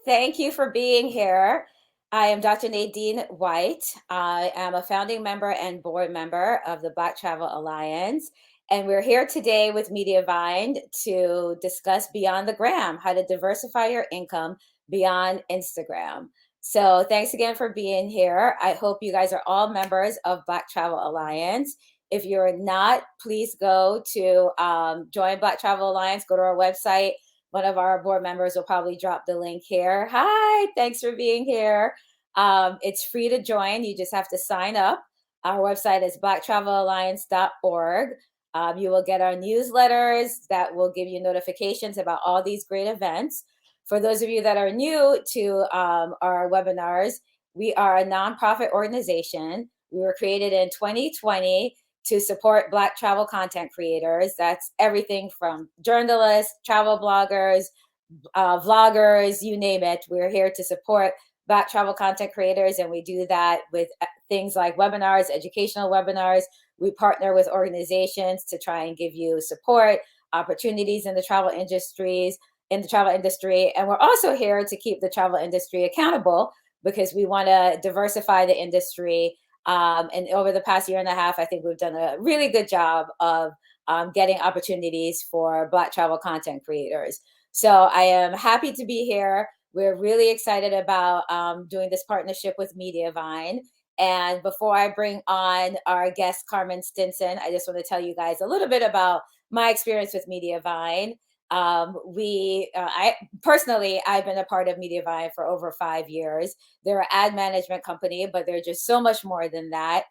Thank you for being here. I am Dr. Nadeen White. I am a founding member and board member of the Black Travel Alliance. And we're here today with Mediavine to discuss Beyond the Gram, how to diversify your income beyond Instagram. So thanks again for being here. I hope you guys are all members of Black Travel Alliance. If you're not, please go to join Black Travel Alliance, go to our website. One of our board members will probably drop the link here. Hi, thanks for being here. It's free to join. You just have to sign up. Our website is blacktravelalliance.org. You will get our newsletters that will give you notifications about all these great events. For those of you that are new to our webinars, we are a nonprofit organization. We were created in 2020 to support Black travel content creators. That's everything from journalists, travel bloggers, vloggers, you name it. We're here to support Black travel content creators, and we do that with things like webinars, educational webinars. We partner with organizations to try and give you support, opportunities in the travel industry, and we're also here to keep the travel industry accountable because we want to diversify the industry. And over the past year and a half, I think we've done a really good job of getting opportunities for Black travel content creators. So I am happy to be here. We're really excited about doing this partnership with Mediavine. And before I bring on our guest, Carmen Stinson, I just want to tell you guys a little bit about my experience with Mediavine. I personally, I've been a part of Mediavine for over 5 years. They're an ad management company, but they're just so much more than that.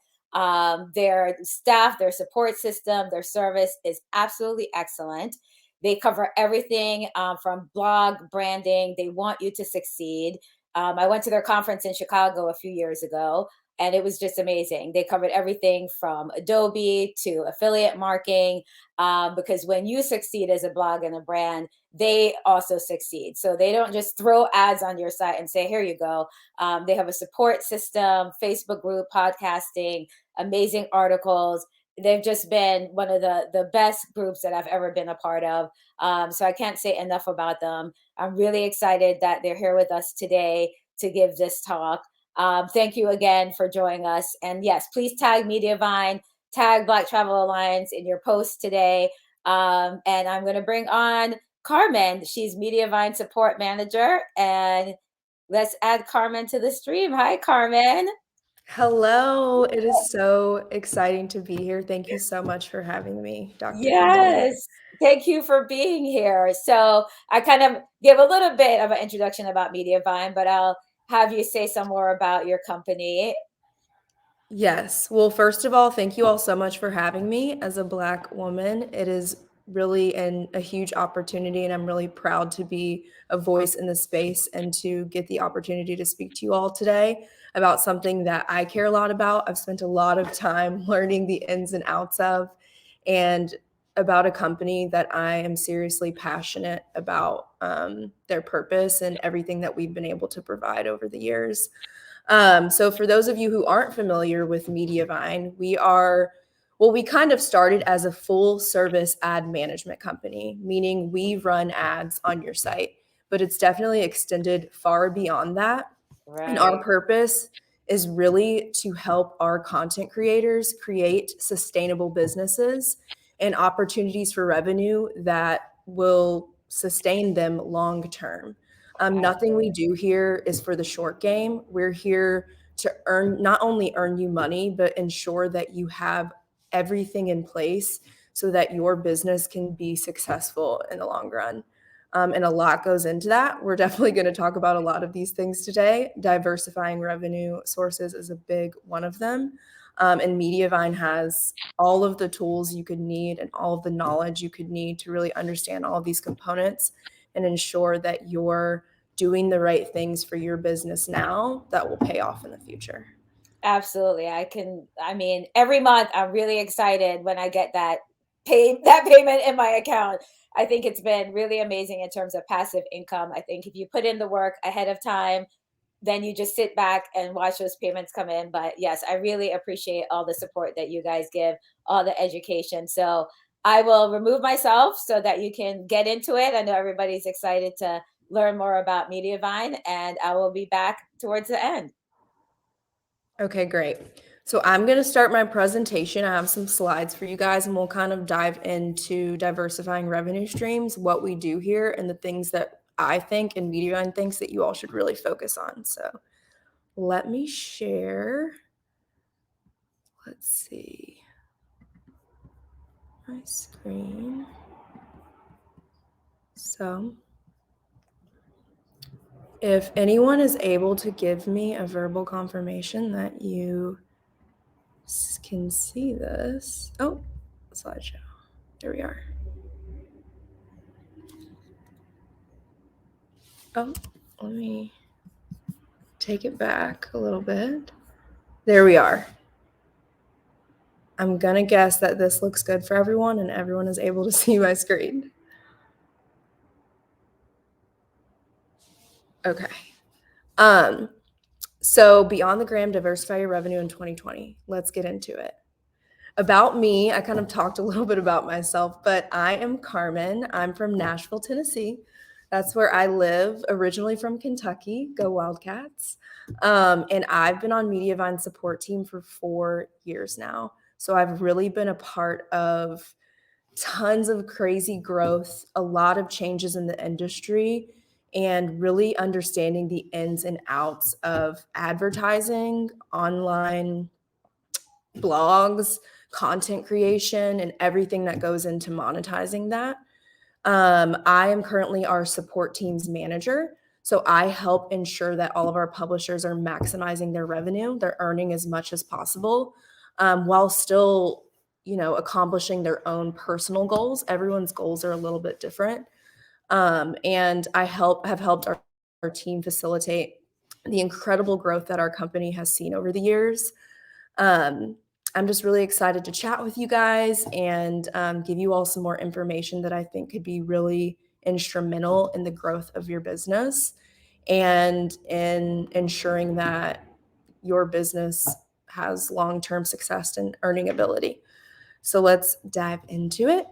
Their staff, their support system, their service is absolutely excellent. They cover everything from blog branding. They want you to succeed. I went to their conference in Chicago a few years ago, and it was just amazing. They covered everything from Adobe to affiliate marketing, because when you succeed as a blog and a brand, they also succeed. So they don't just throw ads on your site and say, here you go. They have a support system, Facebook group, podcasting, amazing articles. They've just been one of the best groups that I've ever been a part of. So I can't say enough about them. I'm really excited that they're here with us today to give this talk. Thank you again for joining us. And yes, please tag Mediavine, tag Black Travel Alliance in your post today. And I'm going to bring on Carmen. She's Mediavine support manager. And let's add Carmen to the stream. Hi, Carmen. Hello, it is so exciting to be here. Thank you so much for having me, Dr. Nadine. Yes. Thank you for being here. So I kind of give a little bit of an introduction about Mediavine, but I'll have you say some more about your company. Yes. Well, first of all, thank you all so much for having me as a Black woman. It is really a huge opportunity, and I'm really proud to be a voice in the space and to get the opportunity to speak to you all today about something that I care a lot about. I've spent a lot of time learning the ins and outs of, and about a company that I am seriously passionate about their purpose and everything that we've been able to provide over the years. So for those of you who aren't familiar with Mediavine, we kind of started as a full service ad management company, meaning we run ads on your site, but it's definitely extended far beyond that. And our Right. purpose is really to help our content creators create sustainable businesses and opportunities for revenue that will sustain them long term. Nothing we Absolutely. do here is for the short game. We're here to not only earn you money, but ensure that you have everything in place so that your business can be successful in the long run. And a lot goes into that. We're definitely going to talk about a lot of these things today. Diversifying revenue sources is a big one of them. And Mediavine has all of the tools you could need and all of the knowledge you could need to really understand all of these components and ensure that you're doing the right things for your business now that will pay off in the future. Absolutely. I mean, every month I'm really excited when I get that payment in my account. I think it's been really amazing in terms of passive income. I think if you put in the work ahead of time, then you just sit back and watch those payments come in. But yes, I really appreciate all the support that you guys give, all the education. So I will remove myself so that you can get into it. I know everybody's excited to learn more about Mediavine, and I will be back towards the end. Okay, great. So I'm going to start my presentation. I have some slides for you guys, and we'll kind of dive into diversifying revenue streams, what we do here, and the things that I think and Mediavine thinks that you all should really focus on. So let me share. Let's see my screen. So if anyone is able to give me a verbal confirmation that you can see this. Oh, slideshow. There we are. Oh, let me take it back a little bit. There we are. I'm gonna guess that this looks good for everyone and everyone is able to see my screen. Okay. So beyond the gram, diversify your revenue in 2020. Let's get into it. About me, I kind of talked a little bit about myself, but I am Carmen. I'm from Nashville, Tennessee. That's where I live, originally from Kentucky. Go Wildcats. And I've been on Mediavine support team for 4 years now. So I've really been a part of tons of crazy growth, a lot of changes in the industry, and really understanding the ins and outs of advertising, online blogs, content creation, and everything that goes into monetizing that. I am currently our support team's manager. So I help ensure that all of our publishers are maximizing their revenue. They're earning as much as possible while still, accomplishing their own personal goals. Everyone's goals are a little bit different. And I have helped our team facilitate the incredible growth that our company has seen over the years. I'm just really excited to chat with you guys and give you all some more information that I think could be really instrumental in the growth of your business and in ensuring that your business has long-term success and earning ability. So let's dive into it.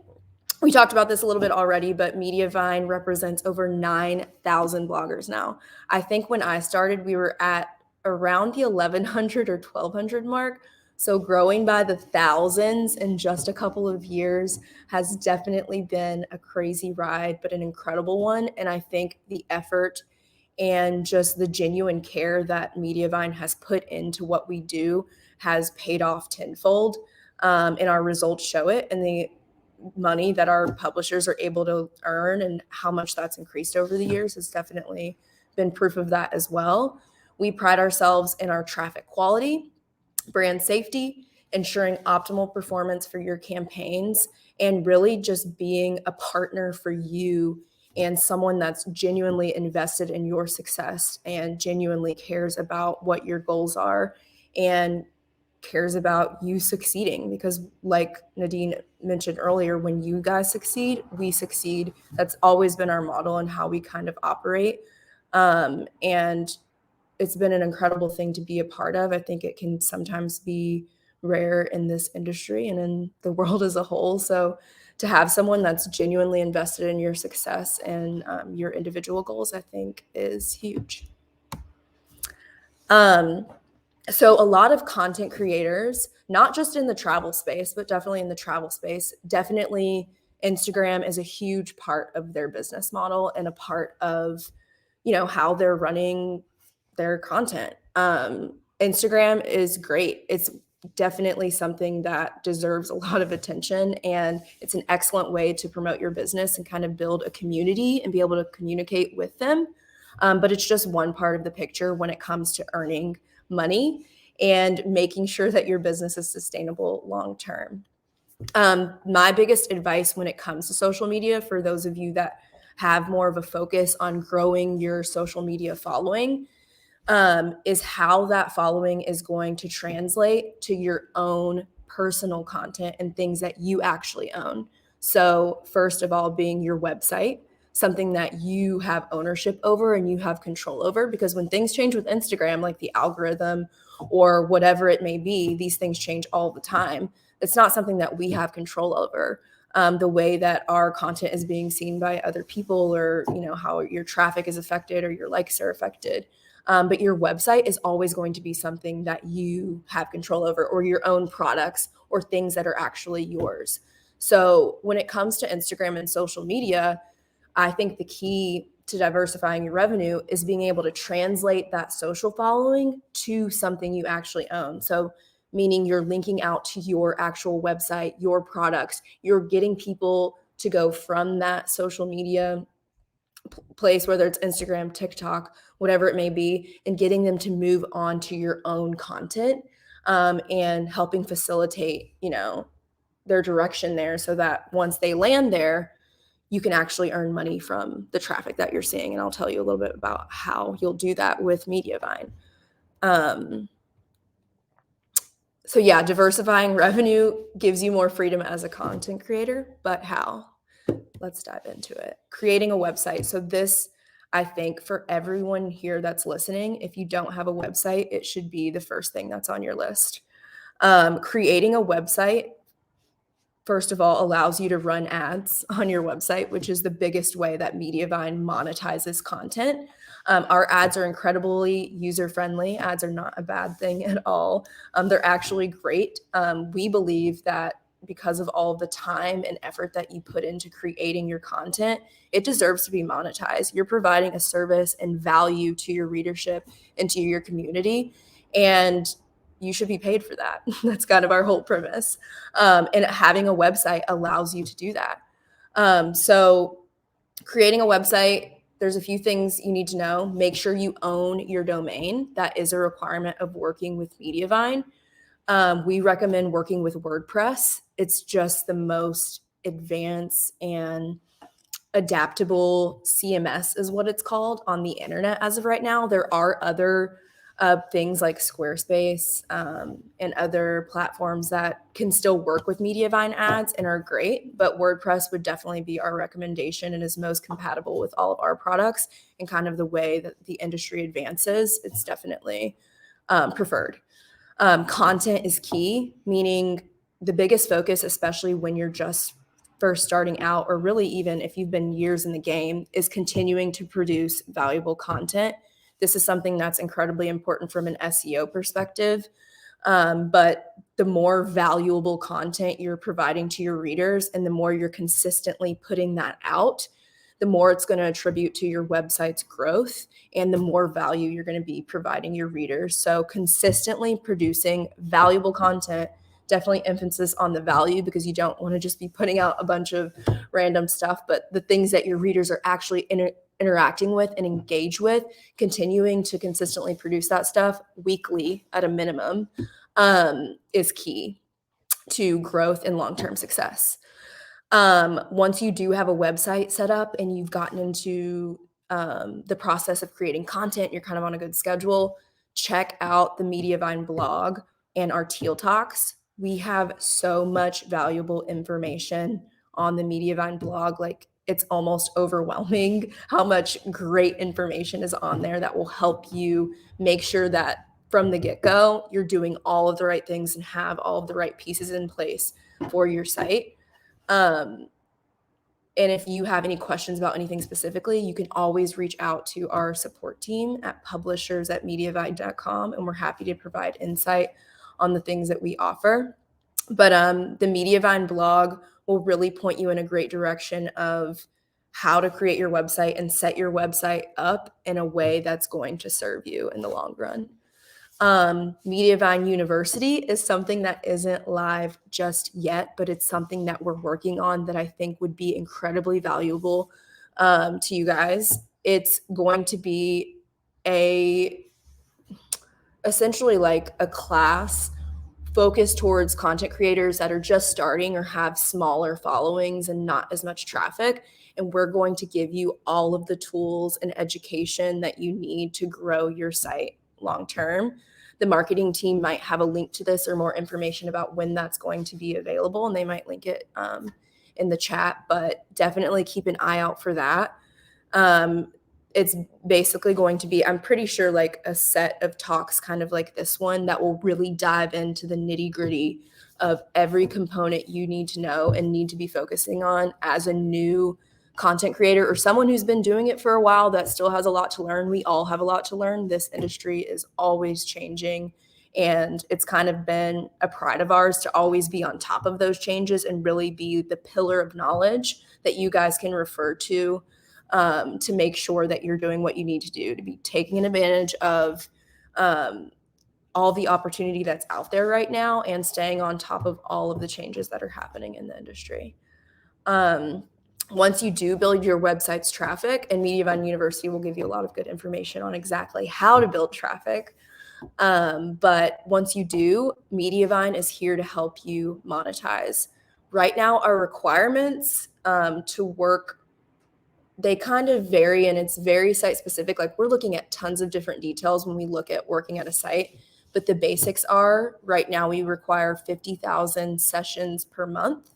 We talked about this a little bit already, but Mediavine represents over 9,000 bloggers now. I think when I started, we were at around the 1,100 or 1,200 mark. So growing by the thousands in just a couple of years has definitely been a crazy ride, but an incredible one. And I think the effort and just the genuine care that Mediavine has put into what we do has paid off tenfold. And our results show it. And the money that our publishers are able to earn and how much that's increased over the years has definitely been proof of that as well. We pride ourselves in our traffic quality, brand safety, ensuring optimal performance for your campaigns, and really just being a partner for you and someone that's genuinely invested in your success and genuinely cares about what your goals are and cares about you succeeding. Because like Nadeen mentioned earlier, when you guys succeed, we succeed. That's always been our model and how we kind of operate. And it's been an incredible thing to be a part of. I think it can sometimes be rare in this industry and in the world as a whole. So to have someone that's genuinely invested in your success and your individual goals, I think is huge. So a lot of content creators, not just in the travel space, but definitely in the travel space, definitely Instagram is a huge part of their business model and a part of, how they're running their content. Instagram is great. It's definitely something that deserves a lot of attention, and it's an excellent way to promote your business and kind of build a community and be able to communicate with them. But it's just one part of the picture when it comes to earning money and making sure that your business is sustainable long term. My biggest advice when it comes to social media, for those of you that have more of a focus on growing your social media following, is how that following is going to translate to your own personal content and things that you actually own. So first of all, being your website, something that you have ownership over and you have control over, because when things change with Instagram, like the algorithm or whatever it may be, these things change all the time. It's not something that we have control over. the way that our content is being seen by other people, or how your traffic is affected or your likes are affected. But your website is always going to be something that you have control over, or your own products or things that are actually yours. So when it comes to Instagram and social media, I think the key to diversifying your revenue is being able to translate that social following to something you actually own. So meaning you're linking out to your actual website, your products, you're getting people to go from that social media place, whether it's Instagram, TikTok, whatever it may be, and getting them to move on to your own content, and helping facilitate, their direction there, so that once they land there, you can actually earn money from the traffic that you're seeing. And I'll tell you a little bit about how you'll do that with Mediavine. So yeah, diversifying revenue gives you more freedom as a content creator, but how? Let's dive into it. Creating a website. So this, I think, for everyone here that's listening, if you don't have a website, it should be the first thing that's on your list. Creating a website, first of all, allows you to run ads on your website, which is the biggest way that Mediavine monetizes content. Our ads are incredibly user-friendly. Ads are not a bad thing at all. They're actually great. We believe that because of all of the time and effort that you put into creating your content, it deserves to be monetized. You're providing a service and value to your readership and to your community, and you should be paid for that. That's kind of our whole premise. And having a website allows you to do that. So creating a website, there's a few things you need to know. Make sure you own your domain. That is a requirement of working with Mediavine. We recommend working with WordPress. It's just the most advanced and adaptable CMS is what it's called on the internet as of right now. There are other things like Squarespace, and other platforms that can still work with Mediavine ads and are great, but WordPress would definitely be our recommendation and is most compatible with all of our products and kind of the way that the industry advances. It's definitely preferred. Content is key, meaning the biggest focus, especially when you're just first starting out, or really even if you've been years in the game, is continuing to produce valuable content. This is something that's incredibly important from an SEO perspective. But the more valuable content you're providing to your readers and the more you're consistently putting that out, the more it's going to attribute to your website's growth and the more value you're going to be providing your readers. So consistently producing valuable content, definitely emphasis on the value, because you don't want to just be putting out a bunch of random stuff, but the things that your readers are actually interacting with and engage with, continuing to consistently produce that stuff weekly at a minimum, is key to growth and long-term success. Once you do have a website set up and you've gotten into the process of creating content, you're kind of on a good schedule, check out the Mediavine blog and our Teal Talks. We have so much valuable information on the Mediavine blog. Like, it's almost overwhelming how much great information is on there that will help you make sure that from the get-go, you're doing all of the right things and have all of the right pieces in place for your site. And if you have any questions about anything specifically, you can always reach out to our support team at publishers@mediavine.com, and we're happy to provide insight on the things that we offer. But the Mediavine blog will really point you in a great direction of how to create your website and set your website up in a way that's going to serve you in the long run. Mediavine University is something that isn't live just yet, but it's something that we're working on that I think would be incredibly valuable to you guys. It's going to be essentially like a class focused towards content creators that are just starting or have smaller followings and not as much traffic. And we're going to give you all of the tools and education that you need to grow your site long term. The marketing team might have a link to this or more information about when that's going to be available, and they might link it in the chat, but definitely keep an eye out for that. it's basically going to be, I'm pretty sure, like a set of talks kind of like this one that will really dive into the nitty-gritty of every component you need to know and need to be focusing on as a new content creator or someone who's been doing it for a while that still has a lot to learn. We all have a lot to learn. This industry is always changing, and it's kind of been a pride of ours to always be on top of those changes and really be the pillar of knowledge that you guys can refer to make sure that you're doing what you need to do to be taking advantage of all the opportunity that's out there right now and staying on top of all of the changes that are happening in the industry. Once you do build your website's traffic, and Mediavine University will give you a lot of good information on exactly how to build traffic. But once you do, Mediavine is here to help you monetize. Right now, our requirements to work, they kind of vary, and it's very site specific. Like, we're looking at tons of different details when we look at working at a site, but the basics are, right now we require 50,000 sessions per month.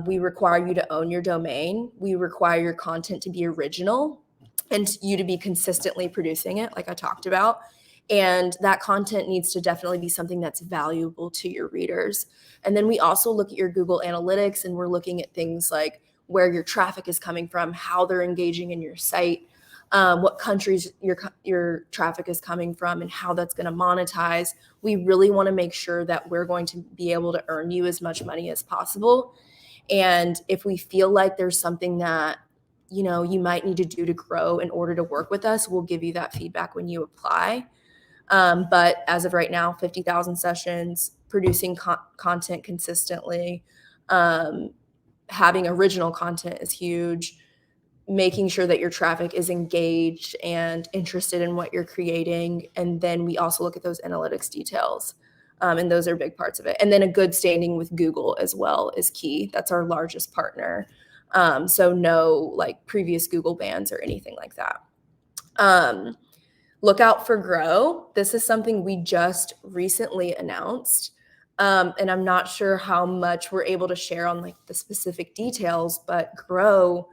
We require you to own your domain. We require your content to be original and you to be consistently producing it, like I talked about. And that content needs to definitely be something that's valuable to your readers. And then we also look at your Google Analytics, and we're looking at things like where your traffic is coming from, how they're engaging in your site, what countries your traffic is coming from, and how that's going to monetize. We really want to make sure that we're going to be able to earn you as much money as possible. And if we feel like there's something that, you know, you might need to do to grow in order to work with us, we'll give you that feedback when you apply. But as of right now, 50,000 sessions, producing content consistently, having original content is huge, making sure that your traffic is engaged and interested in what you're creating. And then we also look at those analytics details. And those are big parts of it. And then a good standing with Google as well is key. That's our largest partner. So no like previous Google bans or anything like that. Look out for Grow. This is something we just recently announced. And I'm not sure how much we're able to share on like the specific details, but Grow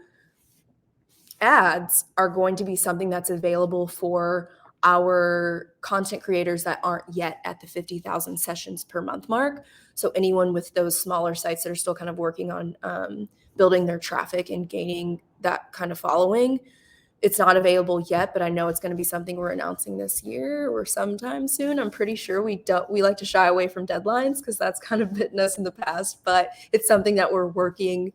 ads are going to be something that's available for our content creators that aren't yet at the 50,000 sessions per month mark. So anyone with those smaller sites that are still kind of working on building their traffic and gaining that kind of following, it's not available yet, but I know it's going to be something we're announcing this year or sometime soon. I'm pretty sure we like to shy away from deadlines because that's kind of bitten us in the past, but it's something that we're working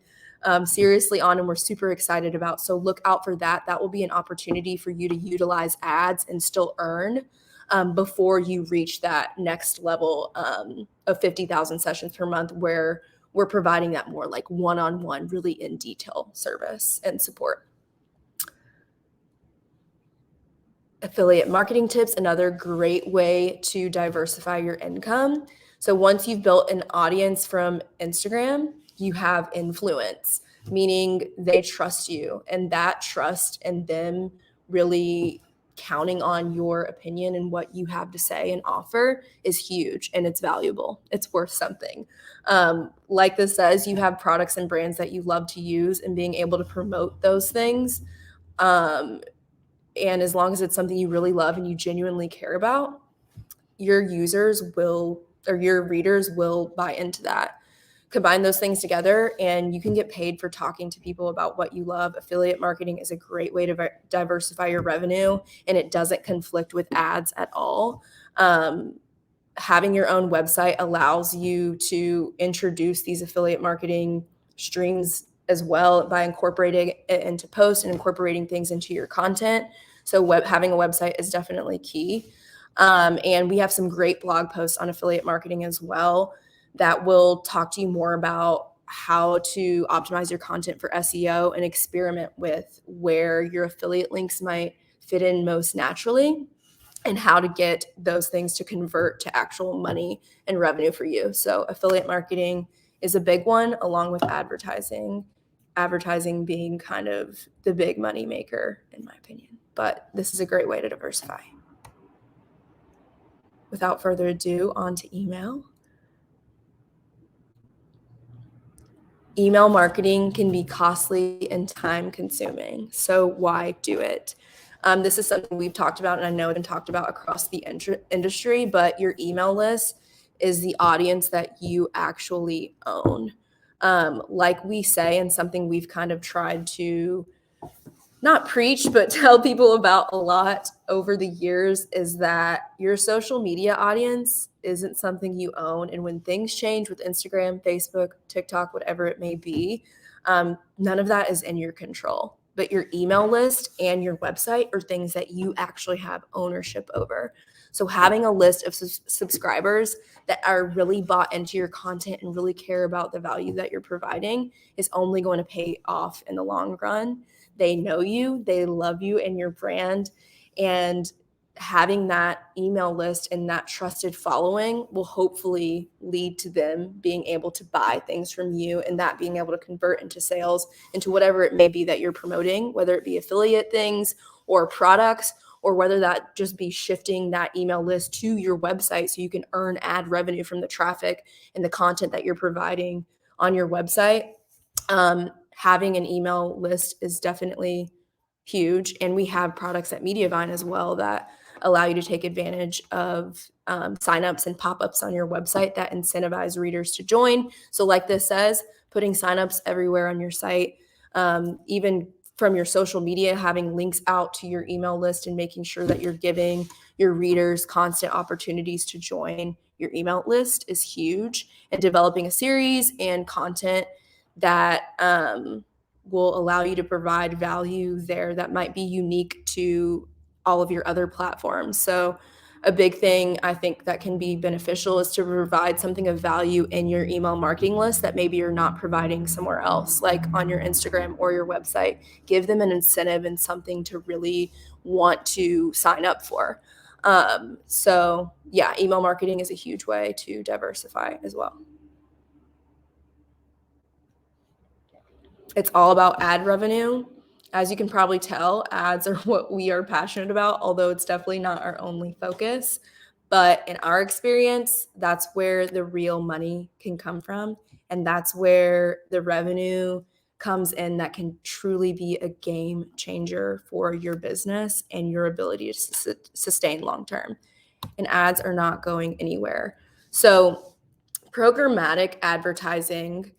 seriously on and we're super excited about. So look out for that. That will be an opportunity for you to utilize ads and still earn before you reach that next level of 50,000 sessions per month, where we're providing that more like one-on-one, really in detail service and support. Affiliate marketing tips, another great way to diversify your income. So once you've built an audience from Instagram, you have influence, meaning they trust you, and that trust and them really counting on your opinion and what you have to say and offer is huge, and it's valuable. It's worth something. Like this says, you have products and brands that you love to use, and being able to promote those things, and as long as it's something you really love and you genuinely care about, your users will, or your readers will buy into that. Combine those things together and you can get paid for talking to people about what you love. Affiliate marketing is a great way to diversify your revenue, and it doesn't conflict with ads at all. Having your own website allows you to introduce these affiliate marketing streams as well by incorporating it into posts and incorporating things into your content. So having a website is definitely key. And we have some great blog posts on affiliate marketing as well that will talk to you more about how to optimize your content for SEO and experiment with where your affiliate links might fit in most naturally, and how to get those things to convert to actual money and revenue for you. So affiliate marketing is a big one, along with advertising being kind of the big money maker, in my opinion. But this is a great way to diversify. Without further ado, on to email. email marketing can be costly and time consuming. So why do it? This is something we've talked about, and I know it's been talked about across the industry, but your email list is the audience that you actually own. Like we say, and something we've kind of tried to not preach, but tell people about a lot over the years, is that your social media audience isn't something you own. And when things change with Instagram, Facebook, TikTok, whatever it may be, none of that is in your control. But your email list and your website are things that you actually have ownership over. So having a list of subscribers that are really bought into your content and really care about the value that you're providing is only going to pay off in the long run. They know you, they love you and your brand, and having that email list and that trusted following will hopefully lead to them being able to buy things from you, and that being able to convert into sales, into whatever it may be that you're promoting, whether it be affiliate things or products, or whether that just be shifting that email list to your website so you can earn ad revenue from the traffic and the content that you're providing on your website. Having an email list is definitely huge. And we have products at Mediavine as well that allow you to take advantage of signups and pop-ups on your website that incentivize readers to join. So like this says, putting signups everywhere on your site, even from your social media, having links out to your email list and making sure that you're giving your readers constant opportunities to join your email list is huge. And developing a series and content that will allow you to provide value there that might be unique to all of your other platforms. So a big thing I think that can be beneficial is to provide something of value in your email marketing list that maybe you're not providing somewhere else, like on your Instagram or your website. Give them an incentive and something to really want to sign up for. So yeah, email marketing is a huge way to diversify as well. It's all about ad revenue. As you can probably tell, ads are what we are passionate about, although it's definitely not our only focus. But in our experience, that's where the real money can come from. And that's where the revenue comes in that can truly be a game changer for your business and your ability to sustain long term. And ads are not going anywhere. So programmatic advertising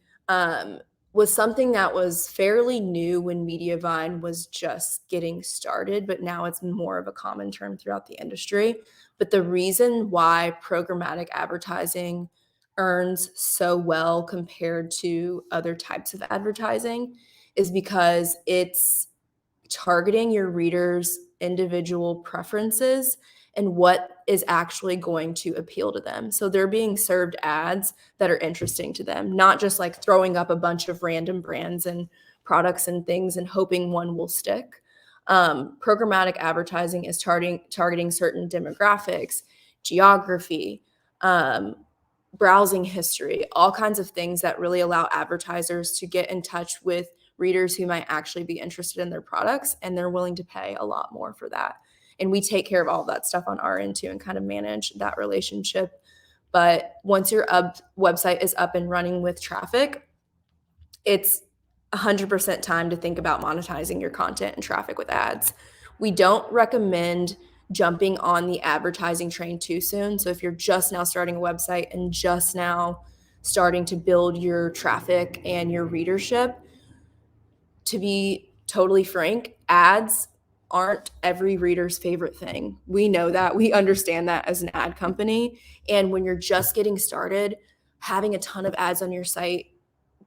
was something that was fairly new when Mediavine was just getting started, but now it's more of a common term throughout the industry. But the reason why programmatic advertising earns so well compared to other types of advertising is because it's targeting your readers' individual preferences and what is actually going to appeal to them. So they're being served ads that are interesting to them, not just like throwing up a bunch of random brands and products and things and hoping one will stick. Programmatic advertising is targeting certain demographics, geography, browsing history, all kinds of things that really allow advertisers to get in touch with readers who might actually be interested in their products, and they're willing to pay a lot more for that. And we take care of all of that stuff on our end too and kind of manage that relationship. But once your website is up and running with traffic, it's 100% time to think about monetizing your content and traffic with ads. We don't recommend jumping on the advertising train too soon. So if you're just now starting a website and just now starting to build your traffic and your readership, to be totally frank, ads aren't every reader's favorite thing. We know that. We understand that as an ad company. And when you're just getting started, having a ton of ads on your site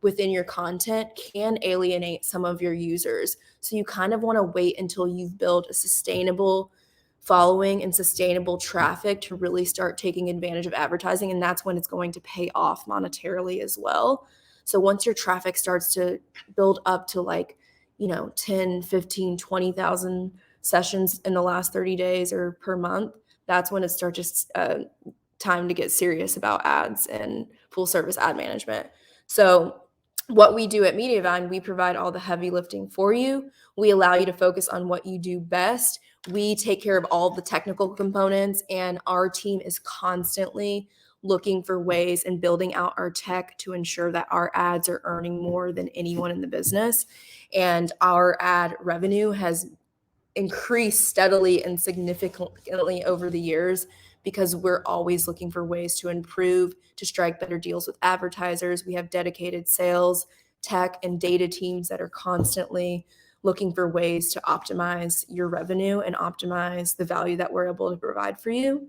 within your content can alienate some of your users. So you kind of want to wait until you've built a sustainable following and sustainable traffic to really start taking advantage of advertising. And that's when it's going to pay off monetarily as well. So once your traffic starts to build up to 10, 15, 20,000 sessions in the last 30 days or per month, that's when it starts time to get serious about ads and full service ad management. So what we do at Mediavine, we provide all the heavy lifting for you. We allow you to focus on what you do best. We take care of all the technical components, and our team is constantly looking for ways and building out our tech to ensure that our ads are earning more than anyone in the business. And our ad revenue has increased steadily and significantly over the years because we're always looking for ways to improve, to strike better deals with advertisers. We have dedicated sales, tech, and data teams that are constantly looking for ways to optimize your revenue and optimize the value that we're able to provide for you.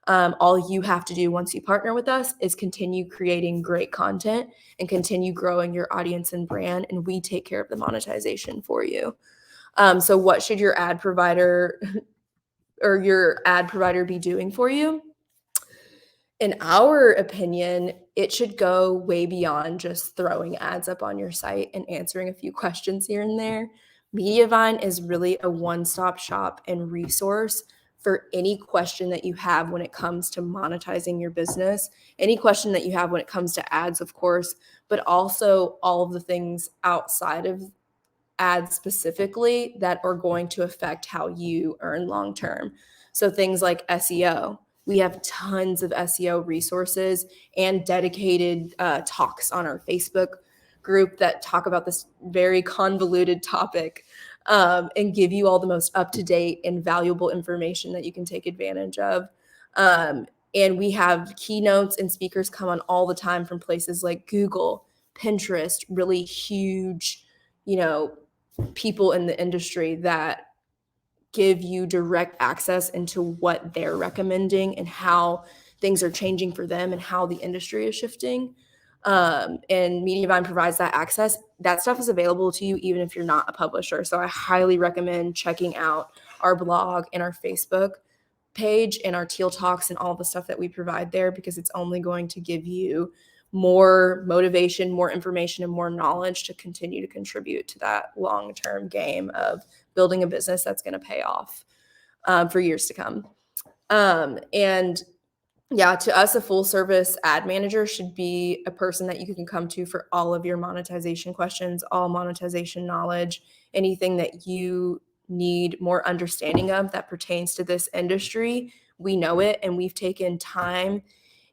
All you have to do once you partner with us is continue creating great content and continue growing your audience and brand, and we take care of the monetization for you. So what should your ad provider be doing for you? In our opinion, it should go way beyond just throwing ads up on your site and answering a few questions here and there. Mediavine is really a one-stop shop and resource for any question that you have when it comes to monetizing your business, any question that you have when it comes to ads, of course, but also all of the things outside of ads specifically that are going to affect how you earn long term. So things like SEO. We have tons of SEO resources and dedicated talks on our Facebook group that talk about this very convoluted topic and give you all the most up-to-date and valuable information that you can take advantage of. And we have keynotes and speakers come on all the time from places like Google, Pinterest, really huge, people in the industry that give you direct access into what they're recommending and how things are changing for them and how the industry is shifting. And Mediavine provides that access. That stuff is available to you even if you're not a publisher. So I highly recommend checking out our blog and our Facebook page and our Teal Talks and all the stuff that we provide there, because it's only going to give you more motivation, more information, and more knowledge to continue to contribute to that long-term game of building a business that's going to pay off for years to come. And yeah, to us, a full service ad manager should be a person that you can come to for all of your monetization questions, all monetization knowledge, anything that you need more understanding of that pertains to this industry. We know it, and we've taken time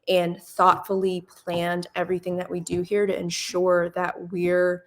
and thoughtfully planned everything that we do here to ensure that we're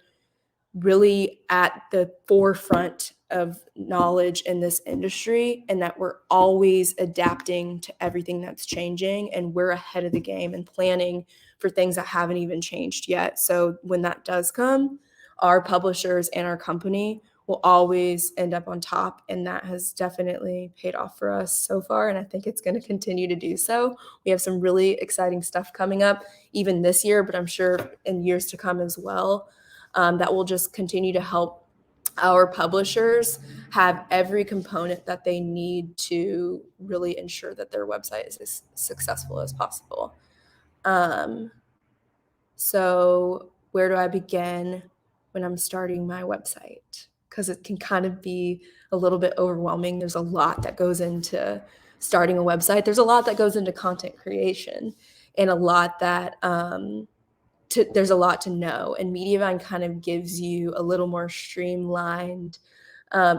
really at the forefront of knowledge in this industry and that we're always adapting to everything that's changing, and we're ahead of the game and planning for things that haven't even changed yet. So when that does come, our publishers and our company will always end up on top, and that has definitely paid off for us so far, and I think it's going to continue to do so. We have some really exciting stuff coming up even this year, but I'm sure in years to come as well, that will just continue to help our publishers have every component that they need to really ensure that their website is as successful as possible. So where do I begin when I'm starting my website? Because it can kind of be a little bit overwhelming. There's a lot that goes into starting a website. There's a lot that goes into content creation, and a lot that there's a lot to know. And Mediavine kind of gives you a little more streamlined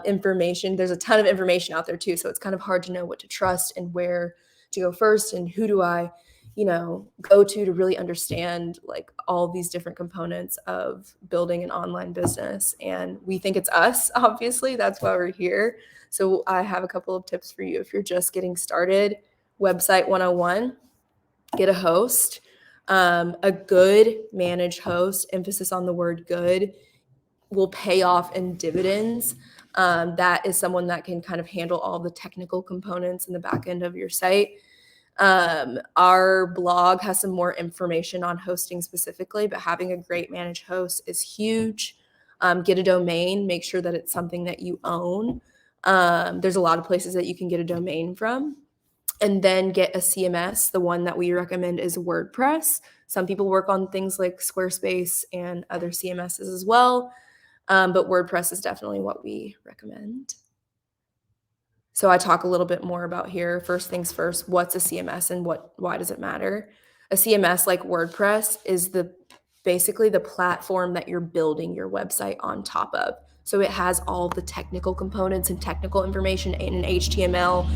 information. There's a ton of information out there too, so it's kind of hard to know what to trust and where to go first, and who do I go to really understand like all these different components of building an online business. And we think it's us, obviously. That's why we're here. So I have a couple of tips for you. If you're just getting started, website 101, get a host, a good managed host, emphasis on the word good, will pay off in dividends. That is someone that can kind of handle all the technical components in the back end of your site. Our blog has some more information on hosting specifically, but having a great managed host is huge. Get a domain, make sure that it's something that you own. There's a lot of places that you can get a domain from. And then get a CMS. The one that we recommend is WordPress. Some people work on things like Squarespace and other CMSs as well, but WordPress is definitely what we recommend. So I talk a little bit more about here. First things first, what's a CMS and why does it matter? A CMS like WordPress is basically the platform that you're building your website on top of. So it has all the technical components and technical information in HTML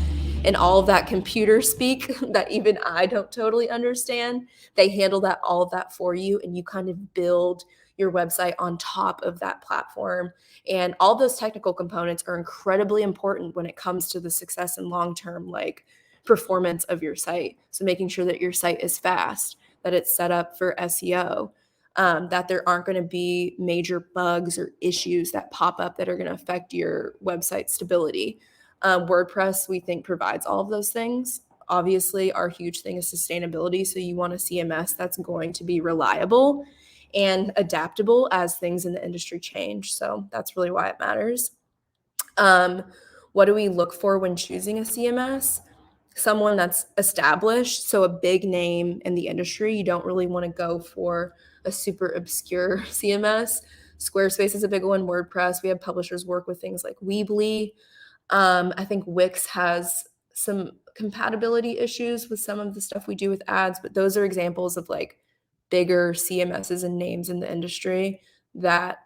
and all of that computer speak that even I don't totally understand. They handle all of that for you, and you kind of build your website on top of that platform. And all those technical components are incredibly important when it comes to the success and long-term like performance of your site. So making sure that your site is fast, that it's set up for SEO, that there aren't going to be major bugs or issues that pop up that are going to affect your website stability. WordPress, we think, provides all of those things. Obviously, our huge thing is sustainability. So you want a CMS that's going to be reliable and adaptable as things in the industry change. So that's really why it matters. What do we look for when choosing a CMS? Someone that's established, so a big name in the industry. You don't really want to go for a super obscure CMS. Squarespace is a big one, WordPress. We have publishers work with things like Weebly. I think Wix has some compatibility issues with some of the stuff we do with ads, but those are examples of like bigger CMSs and names in the industry that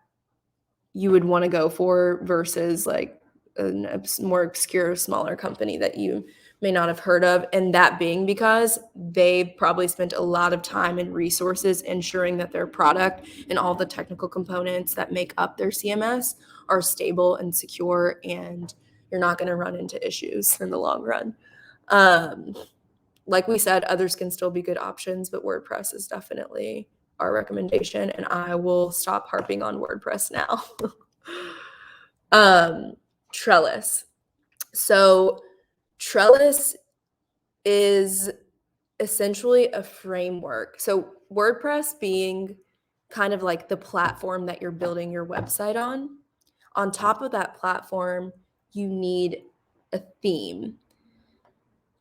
you would want to go for versus like a more obscure, smaller company that you may not have heard of. And that being because they probably spent a lot of time and resources ensuring that their product and all the technical components that make up their CMS are stable and secure, and you're not going to run into issues in the long run. Like we said, others can still be good options, but WordPress is definitely our recommendation, and I will stop harping on WordPress now. Trellis. So Trellis is essentially a framework. So WordPress being kind of like the platform that you're building your website on. On top of that platform, you need a theme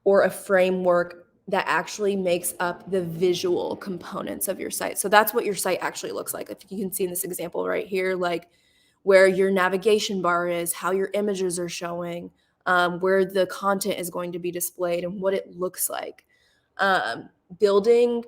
or a framework that actually makes up the visual components of your site. So that's what your site actually looks like. If you can see in this example right here, like where your navigation bar is, how your images are showing, where the content is going to be displayed, and what it looks like. Building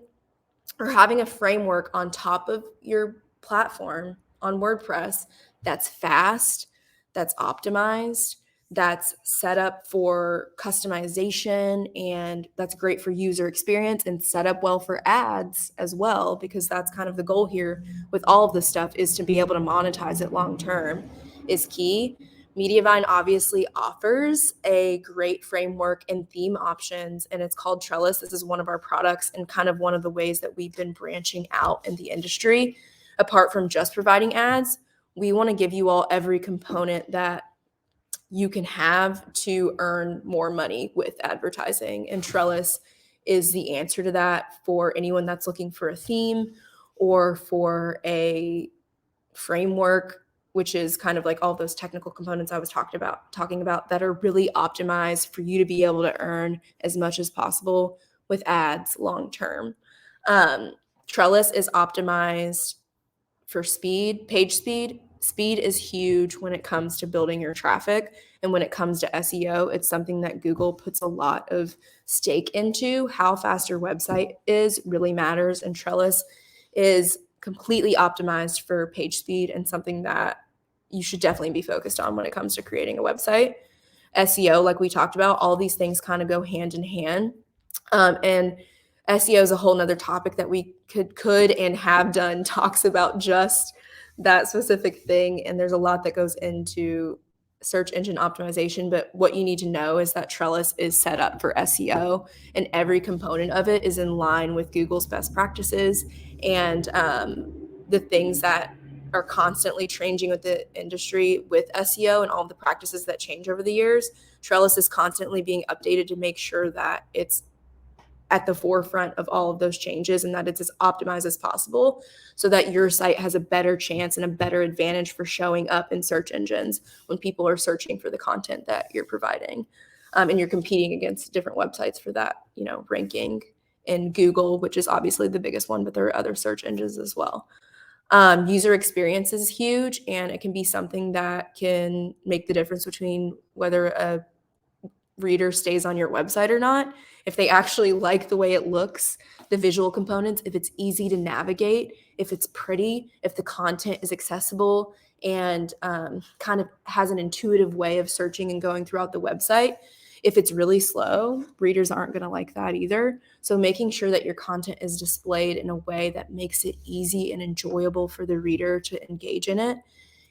or having a framework on top of your platform on WordPress that's fast, that's optimized, that's set up for customization, and that's great for user experience and set up well for ads as well, because that's kind of the goal here with all of this stuff, is to be able to monetize it long term is key. Mediavine obviously offers a great framework and theme options, and it's called Trellis. This is one of our products and kind of one of the ways that we've been branching out in the industry. Apart from just providing ads, we want to give you all every component that you can have to earn more money with advertising. And Trellis is the answer to that for anyone that's looking for a theme or for a framework, which is kind of like all those technical components I was talking about that are really optimized for you to be able to earn as much as possible with ads long term. Trellis is optimized for speed, page speed. Speed is huge when it comes to building your traffic. And when it comes to SEO, it's something that Google puts a lot of stake into. How fast your website is really matters. And Trellis is completely optimized for page speed and something that you should definitely be focused on when it comes to creating a website. SEO, like we talked about, all these things kind of go hand in hand. And SEO is a whole nother topic that we could and have done talks about just that specific thing. And there's a lot that goes into search engine optimization. But what you need to know is that Trellis is set up for SEO, and every component of it is in line with Google's best practices and the things that are constantly changing with the industry with SEO and all the practices that change over the years. Trellis is constantly being updated to make sure that it's at the forefront of all of those changes and that it's as optimized as possible so that your site has a better chance and a better advantage for showing up in search engines when people are searching for the content that you're providing. And you're competing against different websites for that, ranking in Google, which is obviously the biggest one, but there are other search engines as well. User experience is huge, and it can be something that can make the difference between whether a reader stays on your website or not. If they actually like the way it looks, the visual components, if it's easy to navigate, if it's pretty, if the content is accessible and kind of has an intuitive way of searching and going throughout the website, If it's really slow, readers aren't going to like that either. So making sure that your content is displayed in a way that makes it easy and enjoyable for the reader to engage in it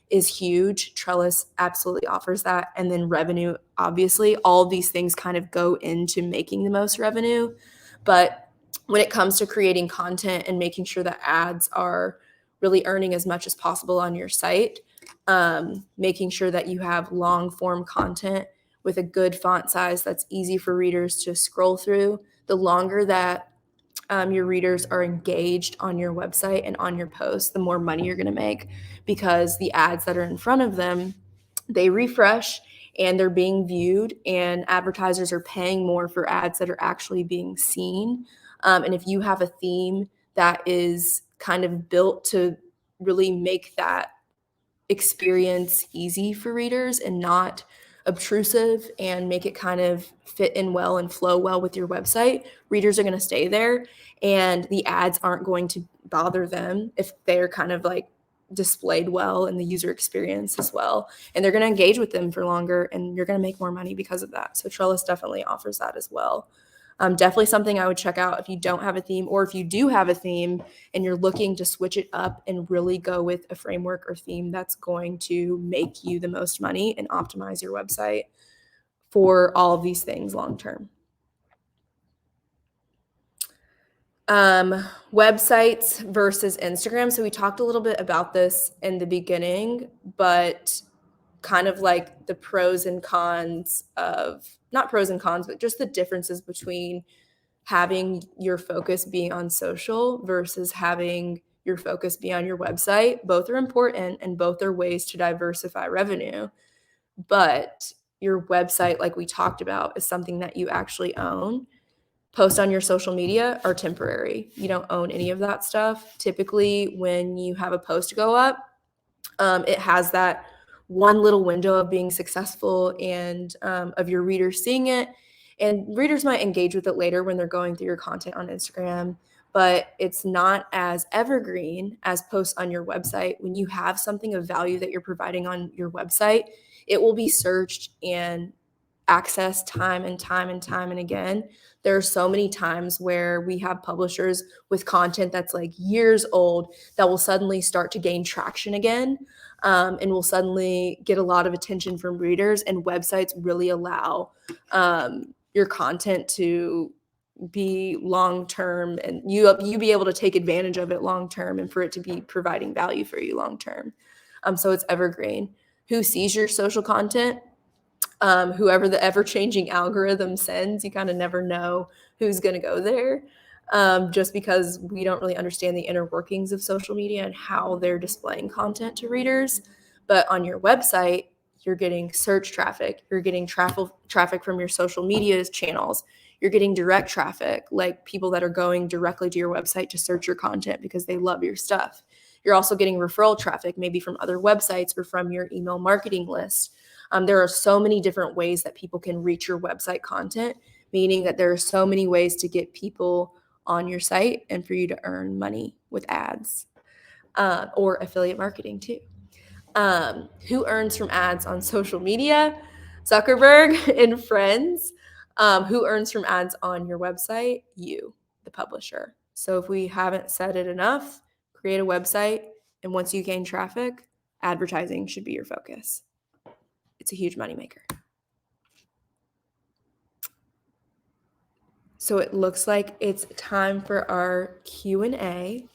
is huge. Trellis absolutely offers that. And then revenue, obviously, all these things kind of go into making the most revenue. But when it comes to creating content and making sure that ads are really earning as much as possible on your site, making sure that you have long form content with a good font size that's easy for readers to scroll through, the longer that your readers are engaged on your website and on your posts, the more money you're going to make, because the ads that are in front of them, they refresh and they're being viewed, and advertisers are paying more for ads that are actually being seen. And if you have a theme that is kind of built to really make that experience easy for readers and not obtrusive and make it kind of fit in well and flow well with your website, readers are going to stay there, and the ads aren't going to bother them if they're kind of like displayed well in the user experience as well. And they're going to engage with them for longer, and you're going to make more money because of that. So Trellis definitely offers that as well. Definitely something I would check out if you don't have a theme, or if you do have a theme and you're looking to switch it up and really go with a framework or theme that's going to make you the most money and optimize your website for all of these things long term. Websites versus Instagram. So we talked a little bit about this in the beginning, but kind of like the pros and cons of, not pros and cons, but just the differences between having your focus be on social versus having your focus be on your website. Both are important and both are ways to diversify revenue. But your website, like we talked about, is something that you actually own. Posts on your social media are temporary. You don't own any of that stuff. Typically, when you have a post go up, it has that one little window of being successful and of your readers seeing it. And readers might engage with it later when they're going through your content on Instagram, but it's not as evergreen as posts on your website. When you have something of value that you're providing on your website, it will be searched and accessed time and time and time and again. There are so many times where we have publishers with content that's like years old that will suddenly start to gain traction again, and will suddenly get a lot of attention from readers. And websites really allow your content to be long term, and you be able to take advantage of it long term, and for it to be providing value for you long term. So it's evergreen. Who sees your social content? Whoever the ever-changing algorithm sends, you kind of never know who's going to go there, just because we don't really understand the inner workings of social media and how they're displaying content to readers. But on your website, you're getting search traffic, you're getting traffic from your social media channels, you're getting direct traffic, like people that are going directly to your website to search your content because they love your stuff. You're also getting referral traffic, maybe from other websites or from your email marketing list. There are so many different ways that people can reach your website content, meaning that there are so many ways to get people on your site and for you to earn money with ads, or affiliate marketing too. Who earns from ads on social media? Zuckerberg and friends. Who earns from ads on your website? You, the publisher. So if we haven't said it enough, create a website, and once you gain traffic, advertising should be your focus. It's a huge moneymaker. So it looks like it's time for our Q&A.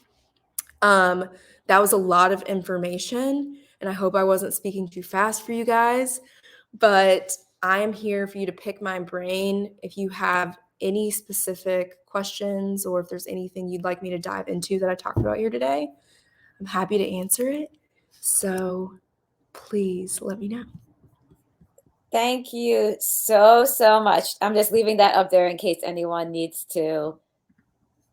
That was a lot of information, and I hope I wasn't speaking too fast for you guys, but I am here for you to pick my brain. If you have any specific questions, or if there's anything you'd like me to dive into that I talked about here today, I'm happy to answer it. So please let me know. Thank you so much. I'm just leaving that up there in case anyone needs to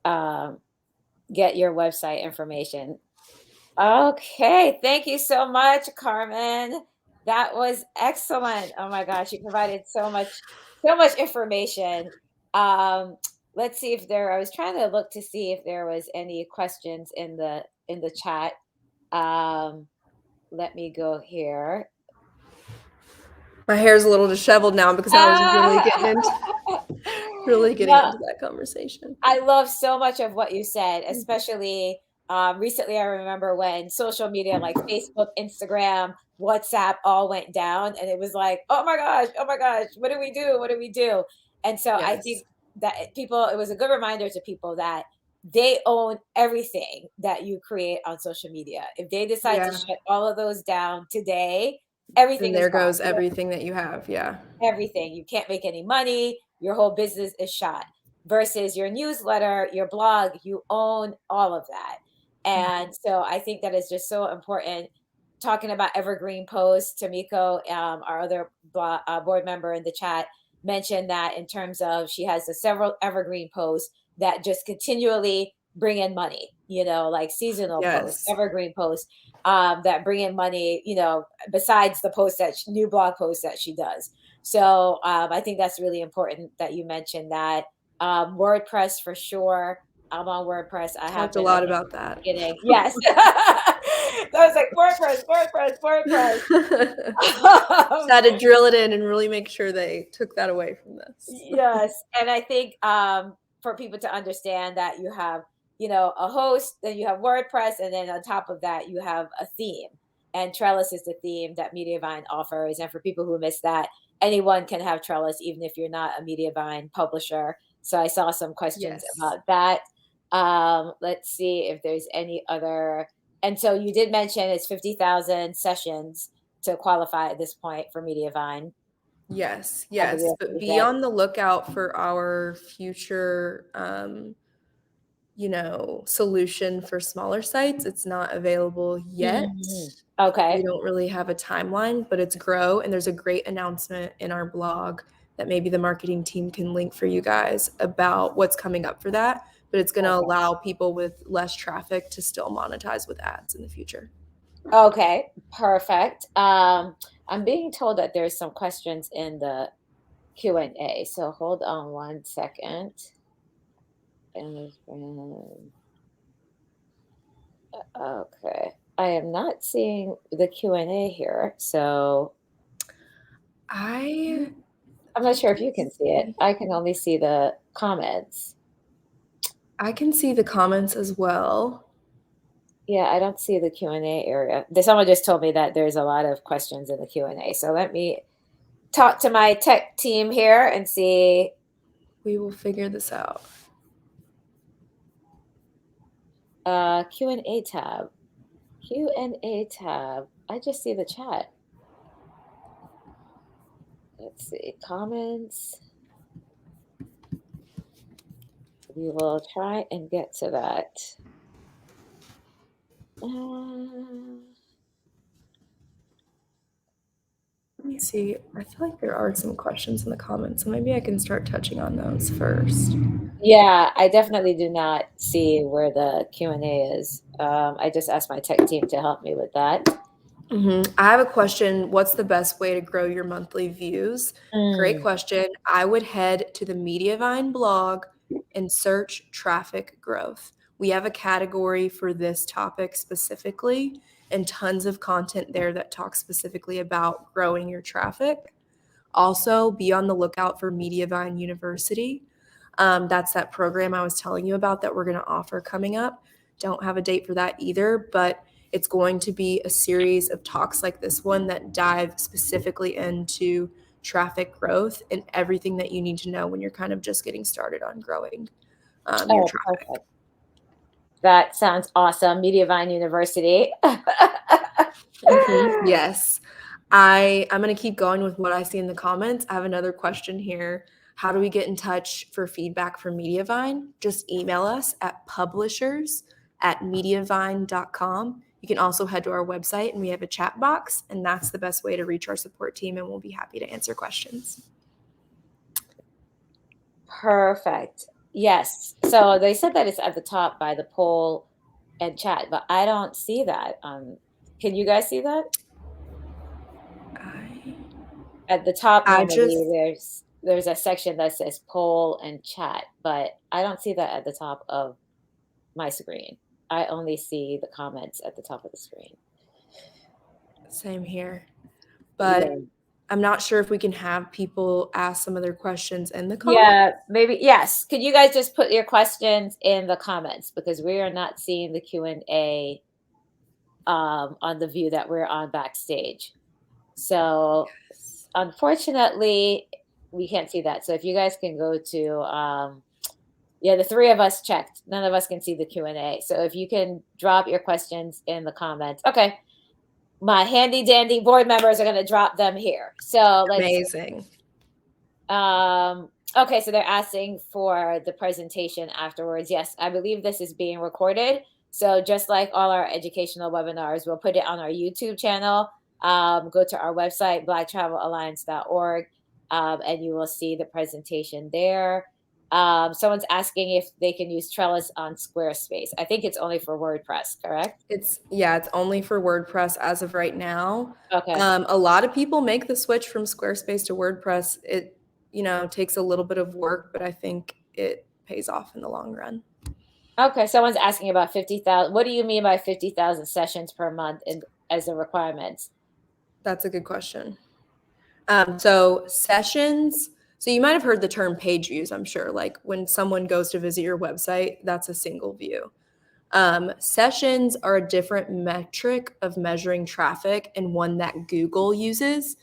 get your website information. Okay, thank you so much, Carmen. That was excellent. Oh my gosh, you provided so much information. Let's see if I was trying to look to see if there was any questions in the chat. Let me go here. My hair's a little disheveled now because I was really getting No, into that conversation. I love so much of what you said, especially recently. I remember when social media like Facebook, Instagram, WhatsApp all went down, and it was like, oh my gosh, what do we do? What do we do? And so I Yes. think that people, it was a good reminder to people that they own everything that you create on social media. If they decide to Yeah. shut all of those down today, everything Then is there gone. goes everything that you have. Yeah. Everything. You can't make any money. Your whole business is shot. Versus your newsletter, your blog, you own all of that. Mhm. And so I think that is just so important. Talking about evergreen posts, Tamiko, our other board member in the chat, mentioned that in terms of she has several evergreen posts that just continually bring in money, like seasonal posts, Yes. evergreen posts that bring in money, besides the posts new blog posts that she does. So I think that's really important that you mentioned that. WordPress for sure. I'm on WordPress. I have Talked a been, I lot think, about that. beginning. Yes. So I was like, WordPress, WordPress, Just WordPress. had to drill it in and really make sure they took that away from this. Yes, and I think for people to understand that you have, a host, then you have WordPress, and then on top of that, you have a theme. And Trellis is the theme that Mediavine offers. And for people who miss that, anyone can have Trellis, even if you're not a Mediavine publisher. So I saw some questions Yes. about that. Let's see if there's any other. And so you did mention it's 50,000 sessions to qualify at this point for Mediavine. Yes, I believe yes, that's what but you be said. on the lookout for our future, solution for smaller sites. It's not available yet. Mhm. We Okay. don't really have a timeline, but it's grow, and there's a great announcement in our blog that maybe the marketing team can link for you guys about what's coming up for that. But it's going to Okay. allow people with less traffic to still monetize with ads in the future. Okay. Perfect. I'm being told that there's some questions in the Q&A. So hold on one second. Okay. I am not seeing the Q&A here. So I I'm not sure if you can see it. see. I can only see the comments. I can see the comments as well. Yeah, I don't see the Q&A area. Someone just told me that there's a lot of questions in the Q&A. So let me talk to my tech team here and see. We will figure this out. Q&A tab. Q&A tab. I just see the chat. Let's see. Comments. We will try and get to that. Let me see. I feel like there are some questions in the comments, so maybe I can start touching on those first. Yeah, I definitely do not see where the Q&A is. I just asked my tech team to help me with that. I have a question. What's the best way to grow your monthly views? Great Mm, question. I would head to the Mediavine blog and search traffic growth. We have a category for this topic specifically, and tons of content there that talks specifically about growing your traffic. Also, be on the lookout for Mediavine University. That's that program I was telling you about that we're going to offer coming up. Don't have a date for that either, but it's going to be a series of talks like this one that dive specifically into traffic growth and everything that you need to know when you're kind of just getting started on growing your oh, traffic. perfect. That sounds awesome. Mediavine University. Yes. I'm going to keep going with what I see in the comments. I have another question here. How do we get in touch for feedback from Mediavine? Just email us at publishers@mediavine.com. You can also head to our website and we have a chat box, and that's the best way to reach our support team, and we'll be happy to answer questions. Perfect. Yes. So they said that it's at the top by the poll and chat, but I don't see that. Can you guys see that? I, At the top, I normally just, there's a section that says poll and chat, but I don't see that at the top of my screen. I only see the comments at the top of the screen. same here. Yeah. But I'm not sure if we can have people ask some of their questions in the comments. Yeah, maybe. Yes. Could you guys just put your questions in the comments because we are not seeing the Q&A on the view that we're on backstage. So unfortunately, we can't see that. So if you guys can go to yeah, the three of us checked. None of us can see the Q&A. So if you can drop your questions in the comments. Okay. My handy dandy board members are going to drop them here. So let's see. Amazing. Okay, so they're asking for the presentation afterwards. Yes, I believe this is being recorded. So just like all our educational webinars, we'll put it on our YouTube channel. Go to our website, blacktravelalliance.org, and you will see the presentation there. Someone's asking if they can use Trellis on Squarespace. I think it's only for WordPress, correct? It's only for WordPress as of right now. Okay. A lot of people make the switch from Squarespace to WordPress. It, takes a little bit of work, but I think it pays off in the long run. Okay, someone's asking about 50,000. What do you mean by 50,000 sessions per month as the requirements? That's a good question. So sessions, so you might have heard the term page views, I'm sure. Like when someone goes to visit your website, that's a single view. Sessions are a different metric of measuring traffic and one that Google uses.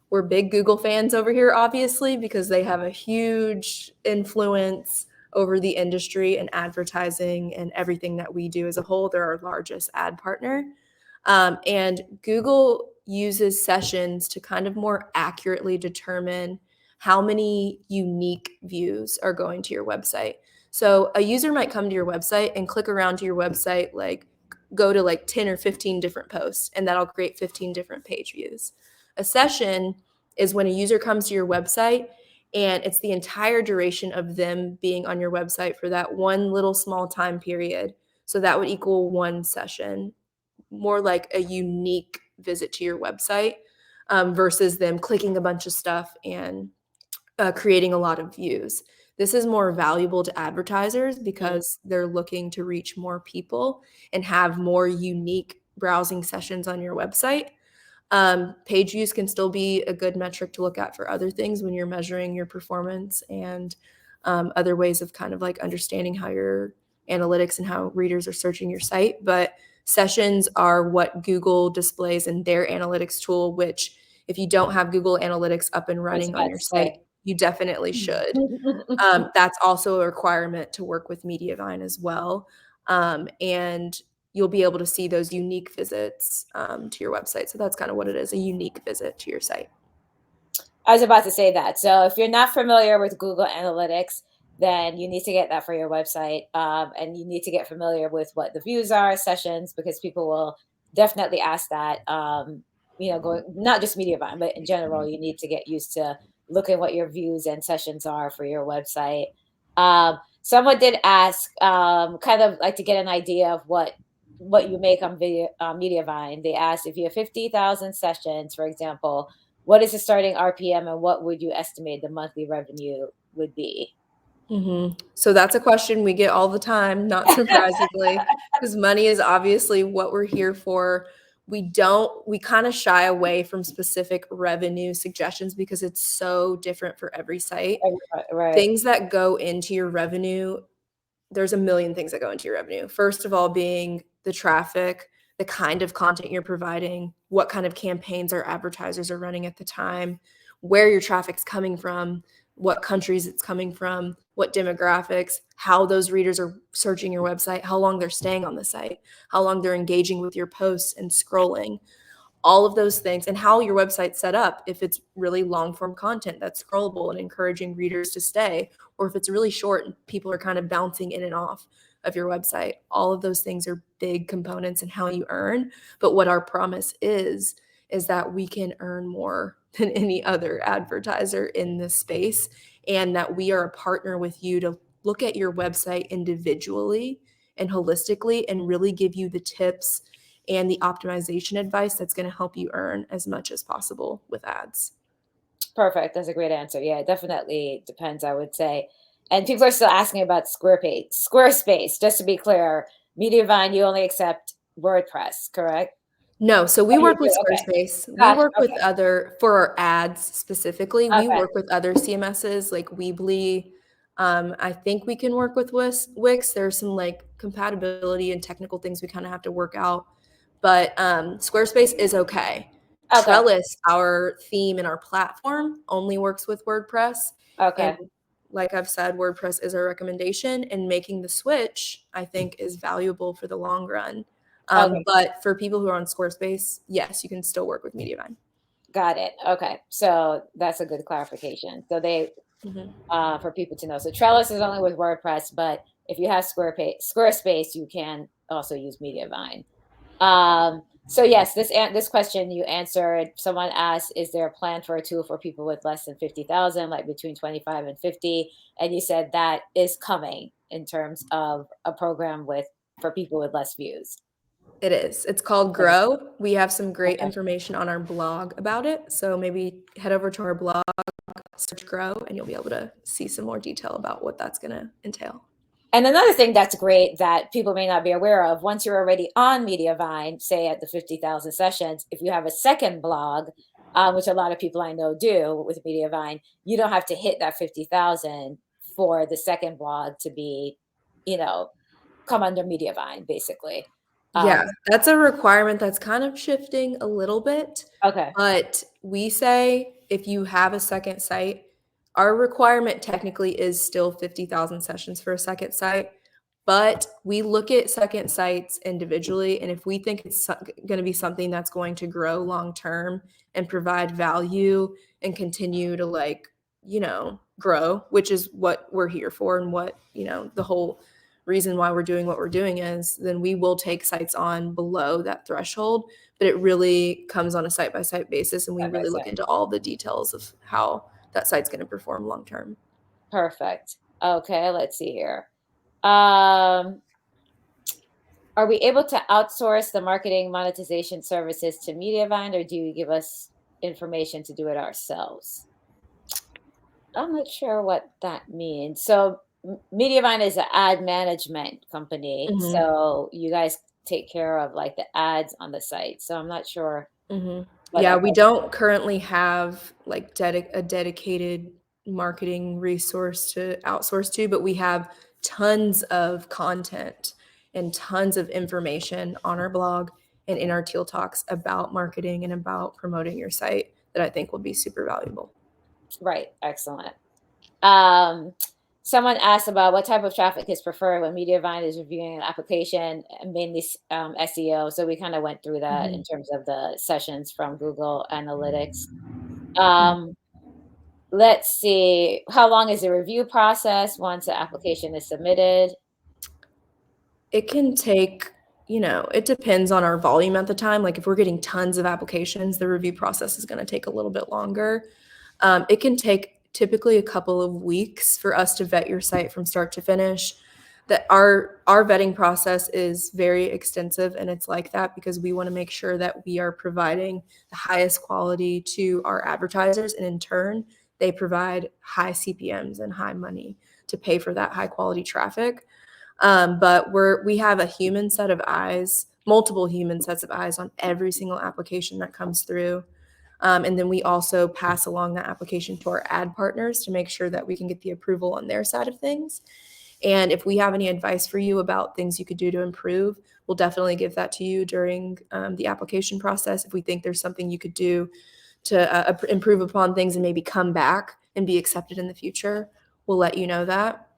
We're big Google fans over here, obviously, because they have a huge influence over the industry and advertising and everything that we do as a whole. They're our largest ad partner. And Google uses sessions to kind of more accurately determine how many unique views are going to your website. So a user might come to your website and click around to your website, like go to like 10 or 15 different posts, and that'll create 15 different page views. A session is when a user comes to your website and it's the entire duration of them being on your website for that one little small time period. So that would equal one session, more like a unique visit to your website versus them clicking a bunch of stuff and creating a lot of views. This is more valuable to advertisers because they're looking to reach more people and have more unique browsing sessions on your website. Page views can still be a good metric to look at for other things when you're measuring your performance and other ways of kind of like understanding how your analytics and how readers are searching your site. But sessions are what Google displays in their analytics tool, which if you don't have Google Analytics up and running on your site, you definitely should. That's also a requirement to work with Mediavine as well. And you'll be able to see those unique visits to your website. So that's kind of what it is, a unique visit to your site. I was about to say that. So if you're not familiar with Google Analytics, then you need to get that for your website. And you need to get familiar with what the views are, sessions, because people will definitely ask that. Going not just Mediavine, but in general, you need to get used to looking what your views and sessions are for your website. Someone did ask, kind of like to get an idea of what you make on Mediavine. They asked if you have 50,000 sessions, for example, what is the starting RPM and what would you estimate the monthly revenue would be? So that's a question we get all the time, not surprisingly, because money is obviously what we're here for. We kind of shy away from specific revenue suggestions because it's so different for every site. Right. Things that go into your revenue, there's a million things that go into your revenue. First of all, being the traffic, the kind of content you're providing, what kind of campaigns our advertisers are running at the time, where your traffic's coming from, what countries it's coming from, what demographics, how those readers are searching your website, how long they're staying on the site, how long they're engaging with your posts and scrolling. All of those things, and how your website's set up, if it's really long form content that's scrollable and encouraging readers to stay, or if it's really short and people are kind of bouncing in and off of your website. All of those things are big components in how you earn. But what our promise is that we can earn more than any other advertiser in this space, and that we are a partner with you to look at your website individually and holistically and really give you the tips and the optimization advice that's going to help you earn as much as possible with ads. Perfect. That's a great answer. Yeah, it definitely depends, I would say. And people are still asking about Squarespace. Just to be clear, Mediavine, you only accept WordPress, correct? No, so we Oh, you work with do? Okay. Squarespace. We Gotcha. work with other for our ads specifically, we Okay. work with other CMSs like Weebly. I think we can work with Wix. There's some like compatibility and technical things we kind of have to work out, but Squarespace is okay. Okay. Trellis, our theme and our platform, only works with WordPress. And Okay. like I've said, WordPress is our recommendation, and making the switch, I think, is valuable for the long run. Okay. But for people who are on Squarespace, yes, you can still work with Mediavine. Got it. Okay. So that's a good clarification. So they, Mhm. for people to know. So Trellis is only with WordPress, but if you have Squarespace, you can also use Mediavine. So yes, this question you answered. Someone asked, "Is there a plan for a tool for people with less than 50,000, like between 25 and 50?" And you said that is coming in terms of a program with for people with less views. It is. It's called Okay. Grow. We have some great Okay. information on our blog about it. So maybe head over to our blog, search Grow, and you'll be able to see some more detail about what that's going to entail. And another thing that's great that people may not be aware of, once you're already on Mediavine, say at the 50,000 sessions, if you have a second blog, which a lot of people I know do with Mediavine, you don't have to hit that 50,000 for the second blog to be, you know, come under Mediavine, basically. Yeah, Um, that's a requirement that's kind of shifting a little bit, okay, but we say if you have a second site, our requirement technically is still 50,000 sessions for a second site, but we look at second sites individually, and if we think it's going to be something that's going to grow long term and provide value and continue to like, grow, which is what we're here for and what, the whole reason why we're doing what we're doing is, then we will take sites on below that threshold. But it really comes on a site by site basis, and we side by really look side. into all the details of how that site's going to perform long term. Perfect. Okay, let's see here. Um, Are we able to outsource the marketing monetization services to Mediavine, or do you give us information to do it ourselves? I'm not sure what that means. So, Mediavine is an ad management company, Hmm. so you guys take care of like the ads on the site. So I'm not sure Hmm. what Yeah, that we does. don't currently have like a dedicated marketing resource to outsource to, but we have tons of content and tons of information on our blog and in our Teal Talks about marketing and about promoting your site that I think will be super valuable. Right, excellent. Um, Someone asked about what type of traffic is preferred when Mediavine is reviewing an application, mainly SEO. So we kind of went through that in Mhm. terms of the sessions from Google Analytics. Mhm. Um, let's see, how long is the review process once the application is submitted? It can take, it depends on our volume at the time. Like if we're getting tons of applications, the review process is going to take a little bit longer. It can take typically a couple of weeks for us to vet your site from start to finish. That our vetting process is very extensive, and it's like that because we want to make sure that we are providing the highest quality to our advertisers, and in turn, they provide high CPMs and high money to pay for that high quality traffic. But we have a human set of eyes, multiple human sets of eyes on every single application that comes through. And then we also pass along that application to our ad partners to make sure that we can get the approval on their side of things. And if we have any advice for you about things you could do to improve, we'll definitely give that to you during the application process. If we think there's something you could do to improve upon things and maybe come back and be accepted in the future, we'll let you know that.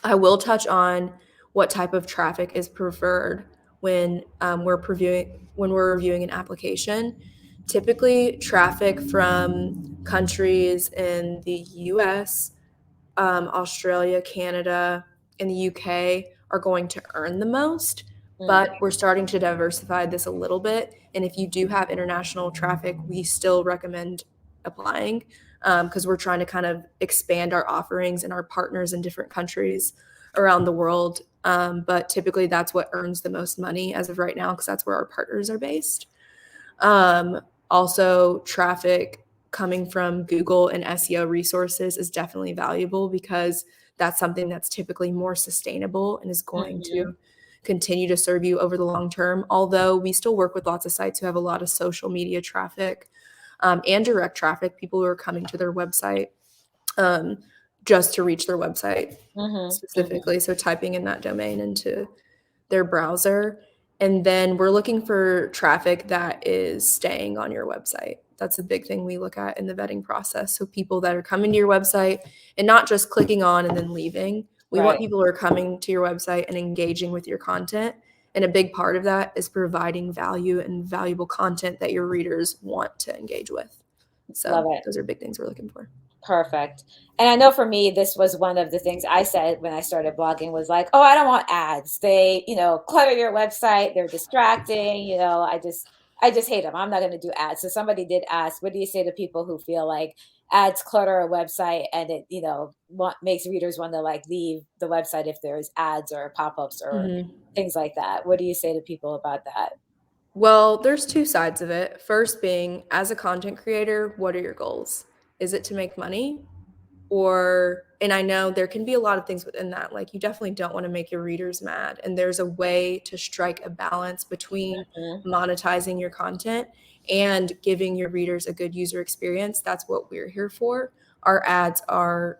I will touch on what type of traffic is preferred when we're reviewing an application. Typically, traffic from countries in the U.S., Australia, Canada, and the UK are going to earn the most. Mm, But we're starting to diversify this a little bit. And if you do have international traffic, we still recommend applying because we're trying to kind of expand our offerings and our partners in different countries around the world. But typically, that's what earns the most money as of right now because that's where our partners are based. Also, traffic coming from Google and SEO resources is definitely valuable because that's something that's typically more sustainable and is going mhm. to continue to serve you over the long term. Although we still work with lots of sites who have a lot of social media traffic and direct traffic, people who are coming to their website just to reach their website specifically. So typing in that domain into their browser. And then we're looking for traffic that is staying on your website. That's a big thing we look at in the vetting process. So people that are coming to your website and not just clicking on and then leaving. We want people who are coming to your website and engaging with your content. And a big part of that is providing value and valuable content that your readers want to engage with. Love So it. those are big things we're looking for. Perfect. And I know for me, this was one of the things I said when I started blogging was like, oh, I don't want ads. They, clutter your website. They're distracting. I just hate them. I'm not going to do ads. So somebody did ask, what do you say to people who feel like ads clutter a website and it, makes readers want to like leave the website if there's ads or pop-ups or things like that? What do you say to people about that? Well, there's two sides of it. First being, as a content creator, what are your goals? Is it to make money? And I know there can be a lot of things within that. Like, you definitely don't want to make your readers mad. And there's a way to strike a balance between monetizing your content and giving your readers a good user experience. That's what we're here for. Our ads are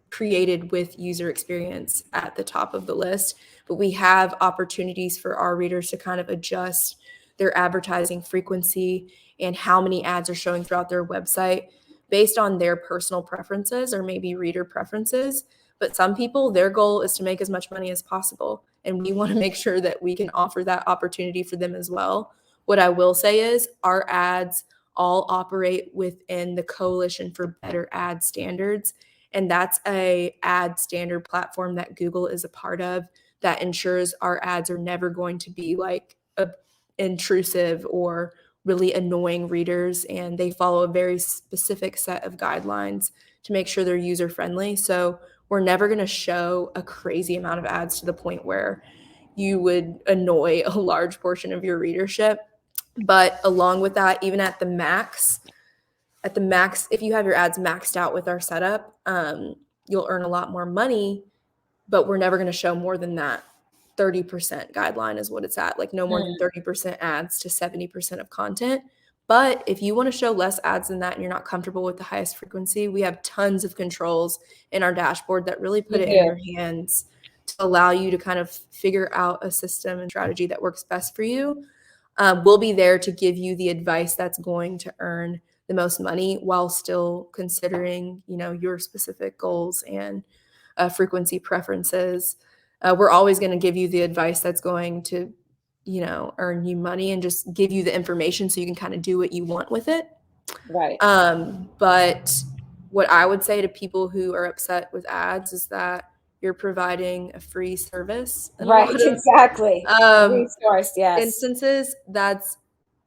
created with user experience at the top of the list, but we have opportunities for our readers to kind of adjust their advertising frequency and how many ads are showing throughout their website based on their personal preferences or maybe reader preferences. But some people, their goal is to make as much money as possible, and we want to make sure that we can offer that opportunity for them as well. What I will say is our ads all operate within the Coalition for Better Ad Standards, and that's a ad standard platform that Google is a part of that ensures our ads are never going to be like intrusive or really annoying readers. And they follow a very specific set of guidelines to make sure they're user friendly. So we're never going to show a crazy amount of ads to the point where you would annoy a large portion of your readership. But along with that, even at the max, if you have your ads maxed out with our setup, you'll earn a lot more money, but we're never going to show more than that 30% guideline is what it's at. Like no more than 30% ads to 70% of content. But if you want to show less ads than that and you're not comfortable with the highest frequency, we have tons of controls in our dashboard that really put it in your hands to allow you to kind of figure out a system and strategy that works best for you. We'll be there to give you the advice that's going to earn the most money while still considering, your specific goals and frequency preferences. We're always going to give you the advice that's going to, earn you money and just give you the information so you can kind of do what you want with it. Right. But what I would say to people who are upset with ads is that you're providing a free service. Right, exactly. Resource, yes. Instances, that's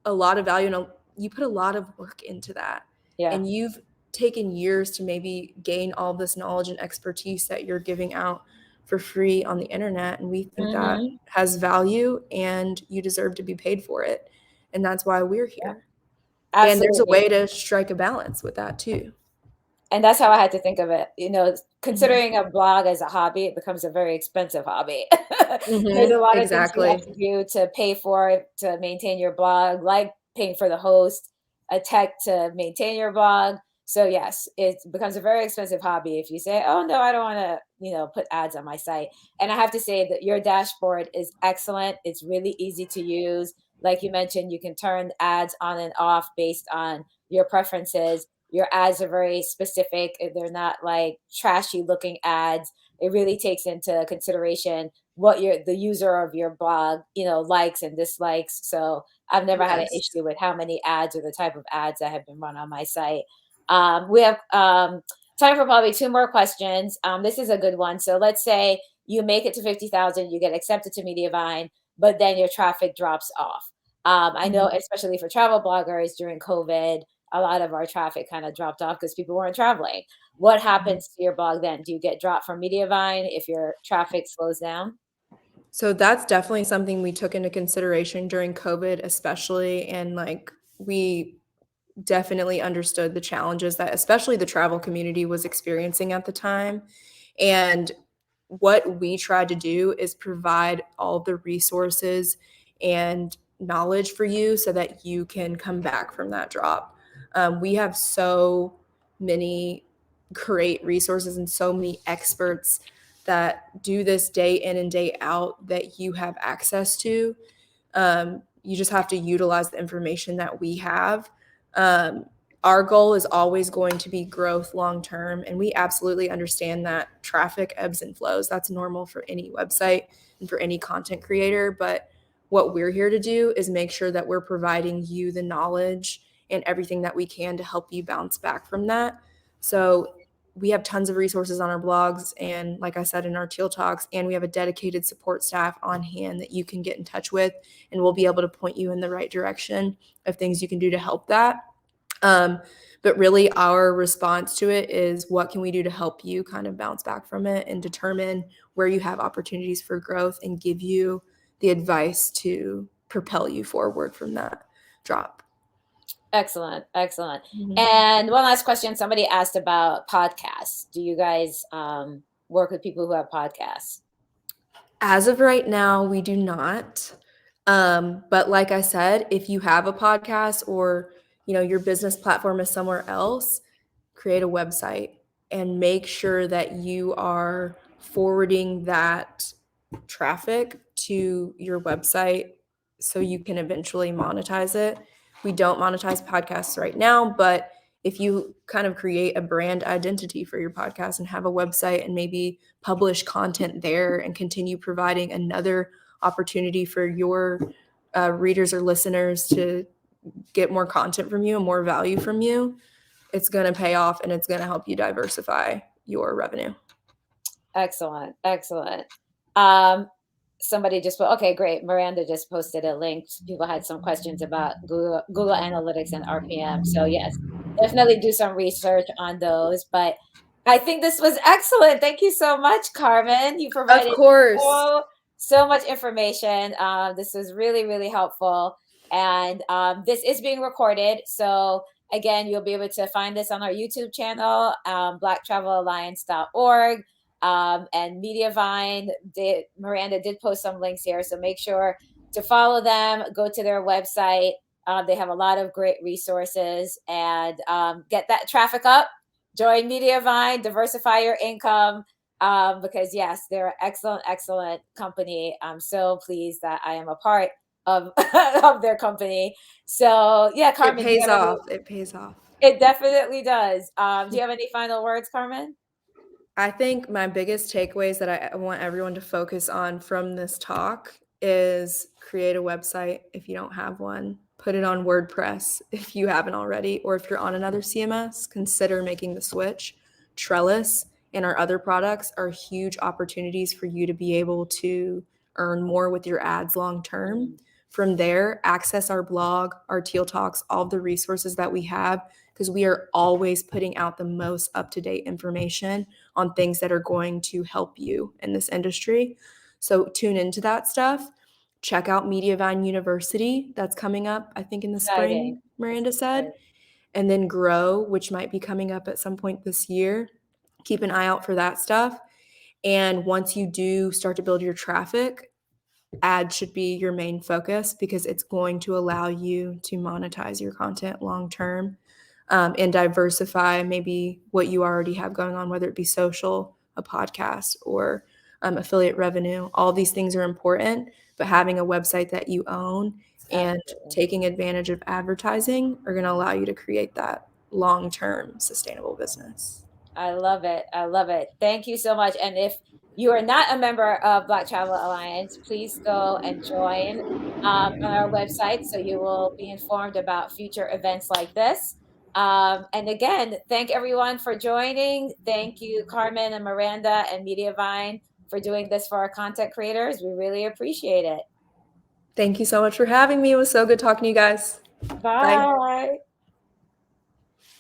a lot of value, and you put a lot of work into that. Yeah. And you've taken years to maybe gain all this knowledge and expertise that you're giving out for free on the internet. And we think that has value and you deserve to be paid for it. And that's why we're here. Absolutely. And there's a way to strike a balance with that too. And that's how I had to think of it. Considering a blog as a hobby, it becomes a very expensive hobby. There's a lot of things you have to do to pay for it, to maintain your blog, like paying for the host, a tech to maintain your blog. So yes, it becomes a very expensive hobby if you say, oh no, I don't want to, put ads on my site. And I have to say that your dashboard is excellent. It's really easy to use. Like you mentioned, you can turn ads on and off based on your preferences. Your ads are very specific. They're not like trashy looking ads. It really takes into consideration what the user of your blog, likes and dislikes. So I've never had an issue with how many ads or the type of ads that have been run on my site. We have time for probably two more questions. This is a good one. So let's say you make it to 50,000, you get accepted to Mediavine, but then your traffic drops off. I know, especially for travel bloggers during COVID, a lot of our traffic kind of dropped off because people weren't traveling. What happens to your blog then? Do you get dropped from Mediavine if your traffic slows down? So that's definitely something we took into consideration during COVID, especially. And we definitely understood the challenges that especially the travel community was experiencing at the time. And what we try to do is provide all the resources and knowledge for you so that you can come back from that drop. We have so many great resources and so many experts that do this day in and day out that you have access to. You just have to utilize the information that we have. Our goal is always going to be growth long term, and we absolutely understand that traffic ebbs and flows. That's normal for any website and for any content creator. But what we're here to do is make sure that we're providing you the knowledge and everything that we can to help you bounce back from that. So we have tons of resources on our blogs and, like I said, in our Teal Talks, and we have a dedicated support staff on hand that you can get in touch with, and we'll be able to point you in the right direction of things you can do to help that. But really our response to it is, what can we do to help you kind of bounce back from it and determine where you have opportunities for growth and give you the advice to propel you forward from that drop. Excellent. Excellent. And one last question. Somebody asked about podcasts. Do you guys work with people who have podcasts? As of right now, we do not. But like I said, if you have a podcast or your business platform is somewhere else, create a website and make sure that you are forwarding that traffic to your website so you can eventually monetize it. We don't monetize podcasts right now, but if you kind of create a brand identity for your podcast and have a website and maybe publish content there and continue providing another opportunity for your readers or listeners to get more content from you and more value from you, it's going to pay off and it's going to help you diversify your revenue. Excellent. Excellent. Somebody just put, okay, great. Miranda just posted a link. People had some questions about Google Analytics and RPM. So yes, definitely do some research on those. But I think this was excellent. Thank you so much, Carmen. You provided Of course. so much information. This was really, really helpful. And this is being recorded. So again, you'll be able to find this on our YouTube channel, blacktravelalliance.org. And Mediavine, Miranda did post some links here. So make sure to follow them, go to their website. They have a lot of great resources, and get that traffic up. Join Mediavine, diversify your income, because yes, they're an excellent, excellent company. I'm so pleased that I am a part of, of their company. So yeah, Carmen. It pays off. It pays off. It definitely does. Do you have any final words, Carmen? I think my biggest takeaways that I want everyone to focus on from this talk is create a website if you don't have one. Put it on WordPress if you haven't already, or if you're on another CMS, consider making the switch. Trellis and our other products are huge opportunities for you to be able to earn more with your ads long term. From there, access our blog, our Teal Talks, all the resources that we have, because we are always putting out the most up-to-date information on things that are going to help you in this industry. So tune into that stuff. Check out Mediavine University. That's coming up, I think, in the spring, Miranda said. And then Grow, which might be coming up at some point this year. Keep an eye out for that stuff. And once you do start to build your traffic, ads should be your main focus, because it's going to allow you to monetize your content long term. And diversify maybe what you already have going on, whether it be social, a podcast, or affiliate revenue. All these things are important, but having a website that you own and taking advantage of advertising are going to allow you to create that long-term sustainable business. I love it. I love it. Thank you so much. And if you are not a member of Black Travel Alliance, please go and join on our website so you will be informed about future events like this. And again, thank everyone for joining. Thank you, Carmen and Miranda and Mediavine, for doing this for our content creators. We really appreciate it. Thank you so much for having me. It was so good talking to you guys. Bye. Bye.